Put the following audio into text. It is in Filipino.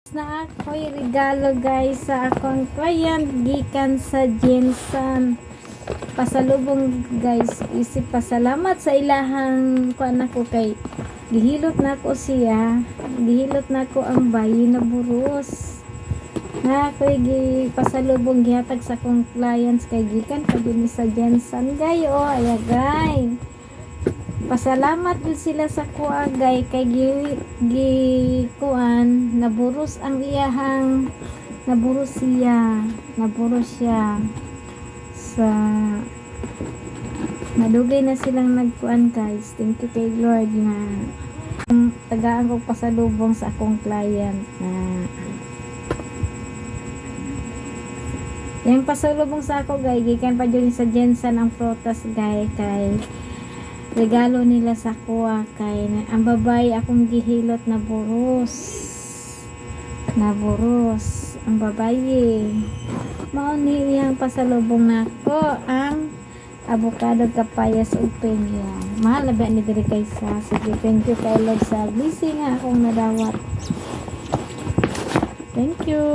Na ako'y regalo guys sa akong client gikan sa Jensen. Pasalubong guys, isip pasalamat sa ilahang kuan ako kay gihilot nako siya, gihilot nako ang bayi na buros. Na ako'y pasalubong gihatag sa akong clients kay gikan pa din sa Jensen gay oh, aya gay. Pasalamat din sila sa kuagay kay kuan naburos ang iyahang naburos siya sa nadugay na silang nagkuan guys. Thank you kay Lord na tagaan kong pasalubong sa akong client na yung pasalubong sa ako guys gikan pa dyan sa Jensen ang prutas guys kay regalo nila sa kuha kay ang babae akong gihilot na buros ang babae mao ni iyang pasalubong nako ang avocado kapayas ug pinya mahal ba ni diri kaysa sige thank you kay Lord sa blessing nga akong nadawat thank you.